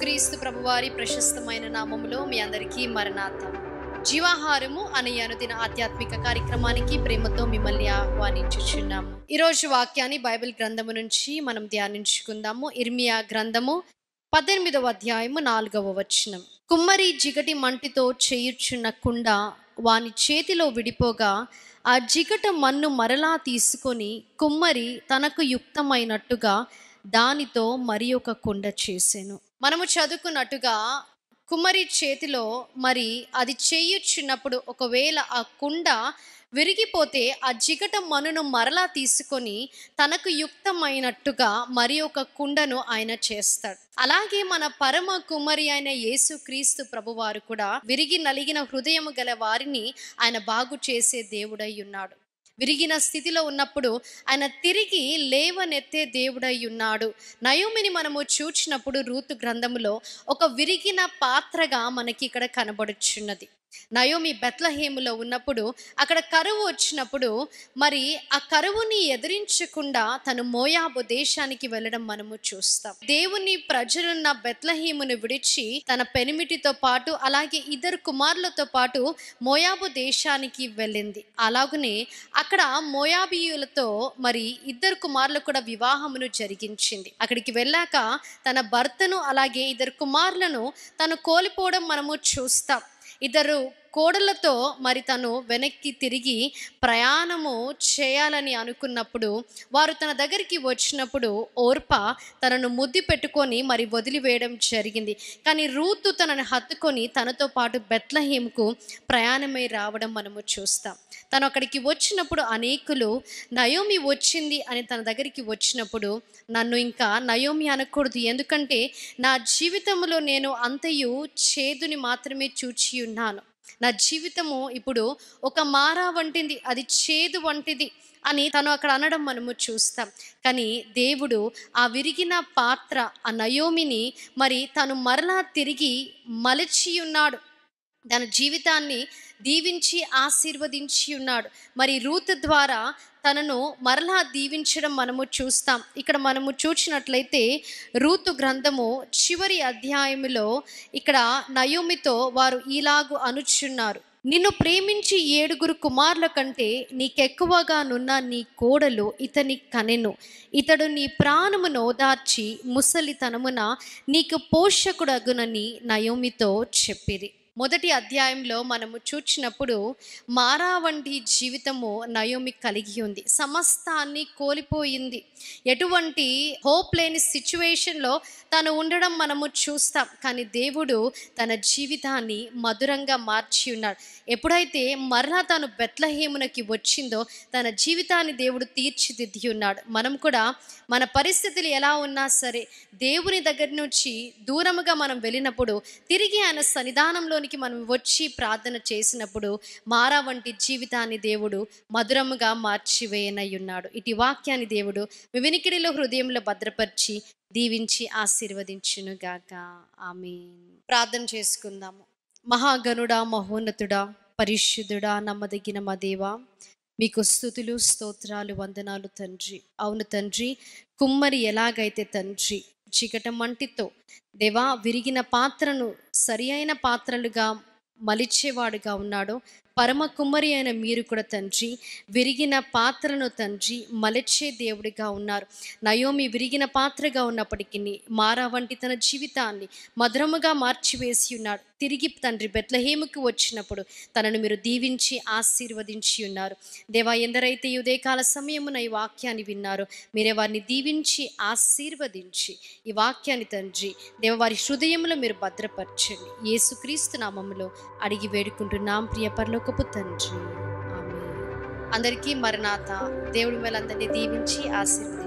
యేసుక్రీస్తు ప్రభువారి ప్రశస్తమైన నామములో మీ అందరికీ మరణాత. జీవాహారము అనే అనుదిన ఆధ్యాత్మిక కార్యక్రమానికి ప్రేమతో మిమ్మల్ని ఆహ్వానించుచున్నాము. ఈరోజు వాక్యాన్ని బైబిల్ గ్రంథము నుంచి మనం ధ్యానించుకుందాము. ఇర్మియా గ్రంథము 18వ అధ్యాయము 4వ వచనం. కుమ్మరి జిగటి మంటితో చేయుచున్న కుండ వాని చేతిలో విడిపోగా ఆ జిగట మన్ను మరలా తీసుకొని కుమ్మరి తనకు యుక్తమైనట్టుగా దానితో మరి ఒక కుండ చేసెను. మనము చదువుకున్నట్టుగా కుమ్మరి చేతిలో మరి అది చేయుచున్నప్పుడు ఒకవేళ ఆ కుండ విరిగిపోతే ఆ జిగట మన్నును మరలా తీసుకొని తనకు యుక్తమైనట్టుగా మరి ఒక కుండను ఆయన చేస్తాడు. అలాగే మన పరమ కుమ్మరి అయిన యేసుక్రీస్తు ప్రభువారు కూడా విరిగి నలిగిన హృదయము గల వారిని ఆయన బాగు చేసే దేవుడై ఉన్నాడు. విరిగిన స్థితిలో ఉన్నప్పుడు ఆయన తిరిగి లేవనెత్తే దేవుడై ఉన్నాడు. నయోమిని మనము చూచినప్పుడు రూతు గ్రంథములో ఒక విరిగిన పాత్రగా మనకి ఇక్కడ కనబడుచున్నది. నయోమి బెత్లెహేములో ఉన్నప్పుడు అక్కడ కరువు వచ్చినప్పుడు మరి ఆ కరువుని ఎదిరించకుండా తను మోయాబు దేశానికి వెళ్ళడం మనము చూస్తాం. దేవుని ప్రజలున్న బెత్లెహేమును విడిచి తన పెనిమిటితో పాటు అలాగే ఇద్దరు కుమారులతో పాటు మోయాబు దేశానికి వెళ్ళింది. అలాగనే అక్కడ మోయాబీయులతో మరి ఇద్దరు కుమారులు కూడా వివాహమును జరిగించింది. అక్కడికి వెళ్ళాక తన భర్తను అలాగే ఇద్దరు కుమారులను తను కోల్పోవడం మనము చూస్తాం. ఇద్దరు కోడలతో మరి తను వెనక్కి తిరిగి ప్రయాణము చేయాలని అనుకున్నప్పుడు వారు తన దగ్గరికి వచ్చినప్పుడు ఓర్ప తనను ముద్దు పెట్టుకొని మరి వదిలివేయడం జరిగింది. కానీ రూతు తనను హత్తుకొని తనతో పాటు బెత్లెహేముకు ప్రయాణమై రావడం మనము చూస్తాం. తను అక్కడికి వచ్చినప్పుడు అనేకులు నయోమి వచ్చింది అని తన దగ్గరికి వచ్చినప్పుడు నన్ను ఇంకా నయోమి అనకూడదు, ఎందుకంటే నా జీవితంలో నేను అంతయు చేదుని మాత్రమే చూచి ఉన్నాను. నా జీవితము ఇప్పుడు ఒక మారా వంటిది, అది చేదు వంటిది అని తను అక్కడ అనడం మనము చూస్తాం. కానీ దేవుడు ఆ విరిగిన పాత్ర ఆ నయోమిని మరి తను మరలా తిరిగి మలచి ఉన్నాడు. తన జీవితాన్ని దీవించి ఆశీర్వదించి ఉన్నాడు. మరి రూతు ద్వారా తనను మరలా దీవించడం మనము చూస్తాం. ఇక్కడ మనము చూసినట్లయితే రూతు గ్రంథము చివరి అధ్యాయములో ఇక్కడ నయోమితో వారు ఇలాగు అనుచున్నారు. నిన్ను ప్రేమించి 7 కుమారుల కంటే నీకెక్కువగా నున్న నీ కోడలు ఇతని కనెను. ఇతడు నీ ప్రాణమును ఓదార్చి ముసలితనమున నీకు పోషకుడగునని నయోమితో చెప్పిరి. మొదటి అధ్యాయంలో మనము చూచినప్పుడు మారా వంటి జీవితము నయోమి కలిగి ఉంది. సమస్తాన్ని కోల్పోయింది. ఎటువంటి హోప్ లేని సిచ్యువేషన్లో తను ఉండడం మనము చూస్తాం. కానీ దేవుడు తన జీవితాన్ని మధురంగా మార్చి ఉన్నాడు. ఎప్పుడైతే మరలా తను బెత్లెహేమునకి వచ్చిందో తన జీవితాన్ని దేవుడు తీర్చిదిద్ది ఉన్నాడు. మనం కూడా మన పరిస్థితులు ఎలా ఉన్నా సరే దేవుని దగ్గర నుంచి దూరముగా మనం వెళ్ళినప్పుడు తిరిగి ఆయన సన్నిధానంలోనికి మనం వచ్చి ప్రార్థన చేసినప్పుడు మారా వంటి జీవితాన్ని దేవుడు మధురముగా మార్చివేయనై ఉన్నాడు. ఇటు వాక్యాన్ని దేవుడు మీ వినికిడిలో హృదయంలో భద్రపరిచి దీవించి ఆశీర్వదించునుగాక. ఆమేన్. ప్రార్థన చేసుకుందాము. మహాగణుడా, మహోన్నతుడా, పరిశుద్ధుడా, నమ్మదగిన మా దేవా, మీకు స్తుతులు, స్తోత్రాలు, వందనాలు తండ్రి. అవును తండ్రి, కుమ్మరి ఎలాగైతే తండ్రి చికట మంటితో దేవా విరిగిన పాత్రను సరి అయిన పాత్రలుగా మలిచేవాడుగా ఉన్నాడో పరమ కుమ్మరి అయిన మీరు కూడా తండ్రి విరిగిన పాత్రను తండ్రి మలచే దేవుడిగా ఉన్నారు. నయోమి విరిగిన పాత్రగా ఉన్నప్పటికీ మారా వంటి తన జీవితాన్ని మధురముగా మార్చివేసి ఉన్నాడు. తిరిగి తండ్రి బెత్లెహేముకు వచ్చినప్పుడు తనను మీరు దీవించి ఆశీర్వదించి ఉన్నారు. దేవా, ఎందరైతే ఈ ఉదయకాల సమయమున ఈ వాక్యాన్ని విన్నారో మీరే వారిని దీవించి ఆశీర్వదించి ఈ వాక్యాన్ని తండ్రి దేవ వారి హృదయంలో మీరు భద్రపరచండి. యేసుక్రీస్తు నామములో అడిగి వేడుకుంటున్నాం ప్రియ పరలోకపు తండ్రి. ఆమేన్. అందరికీ మరణాత. దేవుడి మేలందరినీ దీవించి ఆశీర్వదించి